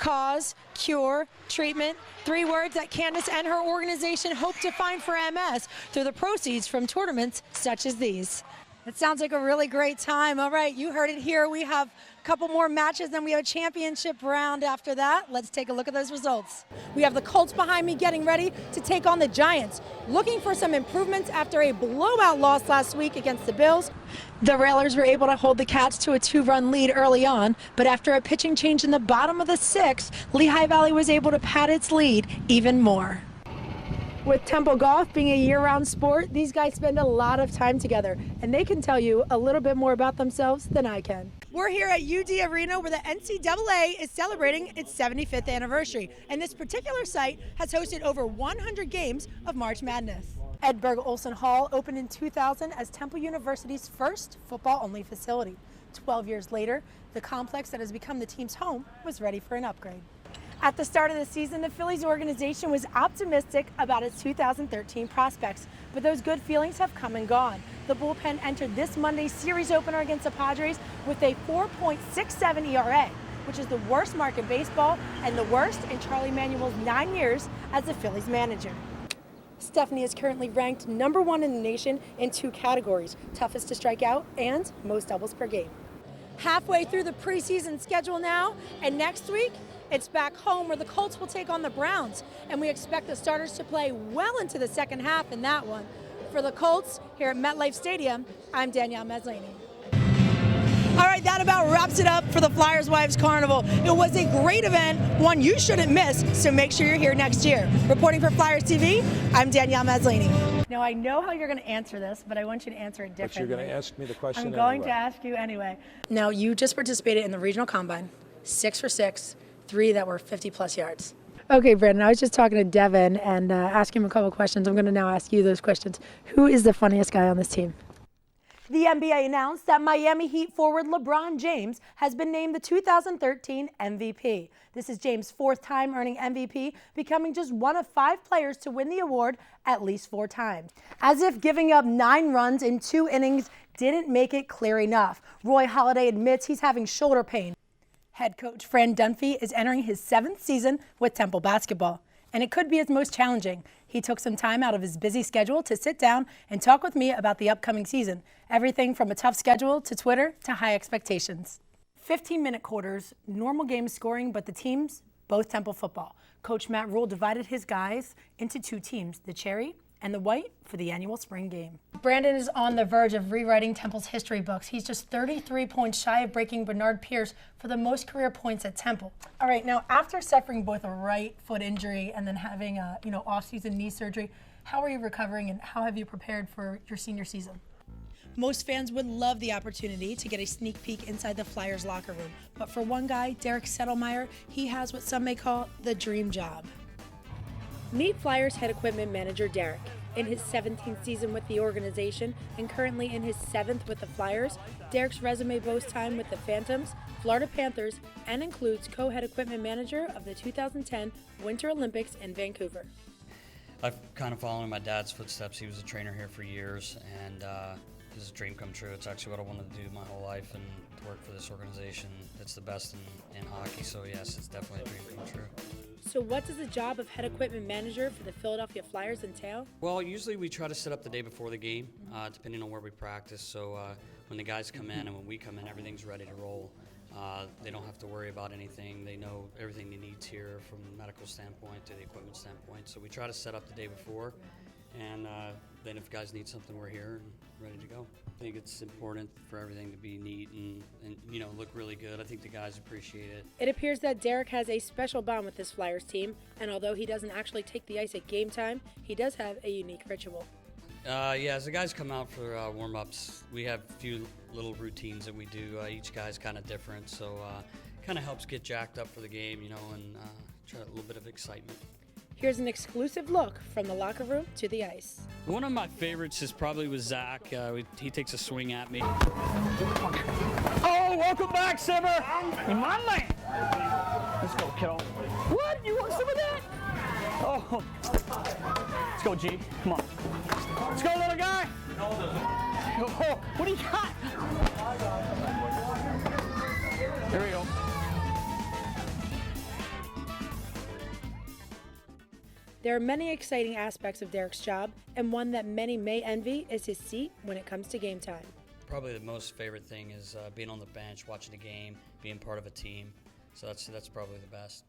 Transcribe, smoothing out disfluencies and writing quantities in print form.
Cause, cure, treatment, 3 words that Candace and her organization hope to find for MS through the proceeds from tournaments such as these. It sounds like a really great time. All right, you heard it here. We have a couple more matches, then we have a championship round after that. Let's take a look at those results. We have the Colts behind me getting ready to take on the Giants, looking for some improvements after a blowout loss last week against the Bills. The Railers were able to hold the Cats to a 2-run lead early on, but after a pitching change in the bottom of the 6th, Lehigh Valley was able to pad its lead even more. With Temple Golf being a year-round sport, these guys spend a lot of time together, and they can tell you a little bit more about themselves than I can. We're here at UD Arena where the NCAA is celebrating its 75th anniversary, and this particular site has hosted over 100 games of March Madness. Edberg Olson Hall opened in 2000 as Temple University's first football-only facility. 12 years later, the complex that has become the team's home was ready for an upgrade. At the start of the season, the Phillies organization was optimistic about its 2013 prospects, but those good feelings have come and gone. The bullpen entered this Monday's series opener against the Padres with a 4.67 ERA, which is the worst mark in baseball and the worst in Charlie Manuel's 9 years as the Phillies manager. Stephanie is currently ranked #1 in the nation in 2 categories, toughest to strike out and most doubles per game. Halfway through the preseason schedule now, and next week, it's back home where the Colts will take on the Browns, and we expect the starters to play well into the second half in that one. For the Colts, here at MetLife Stadium, I'm Danielle Maslany. All right, that about wraps it up for the Flyers Wives Carnival. It was a great event, one you shouldn't miss, so make sure you're here next year. Reporting for Flyers TV, I'm Danielle Maslany. Now, I know how you're going to answer this, but I want you to answer it differently. But you're going to ask me the question I'm going anyway. to ask you anyway. Now, you just participated in the regional combine, 6 for 6, 3 that were 50-plus yards. Okay, Brandon, I was just talking to Devin and asking him a couple questions. I'm going to now ask you those questions. Who is the funniest guy on this team? The NBA announced that Miami Heat forward LeBron James has been named the 2013 MVP. This is James' 4th time earning MVP, becoming just one of 5 players to win the award at least 4 times. As if giving up 9 runs in 2 innings didn't make it clear enough, Roy Halladay admits he's having shoulder pain. Head coach Fran Dunphy is entering his 7th season with Temple basketball, and it could be his most challenging. He took some time out of his busy schedule to sit down and talk with me about the upcoming season. Everything from a tough schedule to Twitter to high expectations. 15-minute quarters, normal game scoring, but the teams, both Temple football. Coach Matt Rule divided his guys into 2 teams, the Cherry and the White, for the annual spring game. Brandon is on the verge of rewriting Temple's history books. He's just 33 points shy of breaking Bernard Pierce for the most career points at Temple. All right, now after suffering both a right foot injury and then having a off-season knee surgery, how are you recovering and how have you prepared for your senior season? Most fans would love the opportunity to get a sneak peek inside the Flyers locker room. But for one guy, Derek Settlemeyer, he has what some may call the dream job. Meet Flyers head equipment manager Derek. In his 17th season with the organization and currently in his 7th with the Flyers, Derek's resume boasts time with the Phantoms, Florida Panthers, and includes co-head equipment manager of the 2010 Winter Olympics in Vancouver. I've kind of followed in my dad's footsteps. He was a trainer here for years, and this is a dream come true. It's actually what I wanted to do my whole life, and to work for this organization. It's the best in hockey, so yes, it's definitely a dream come true. So what does the job of head equipment manager for the Philadelphia Flyers entail? Well, usually we try to set up the day before the game, depending on where we practice. So when the guys come in and when we come in, everything's ready to roll. They don't have to worry about anything. They know everything they need here from a medical standpoint to the equipment standpoint. So we try to set up the day before, and then if guys need something, we're here and ready to go. I think it's important for everything to be neat and look really good. I think the guys appreciate it. It appears that Derek has a special bond with this Flyers team, and although he doesn't actually take the ice at game time, he does have a unique ritual. Yeah, as the guys come out for warm-ups, we have a few little routines that we do. Each guy's kind of different, so kind of helps get jacked up for the game, and try a little bit of excitement. Here's an exclusive look from the locker room to the ice. One of my favorites is probably with Zach. He takes a swing at me. Oh, welcome back, Simmer. In my lane. Let's go, kiddo. What? You want some of that? Oh. Let's go, G. Come on. Let's go, little guy. Oh, what do you got? There we go. There are many exciting aspects of Derek's job, and one that many may envy is his seat when it comes to game time. Probably the most favorite thing is being on the bench, watching a game, being part of a team. So that's probably the best.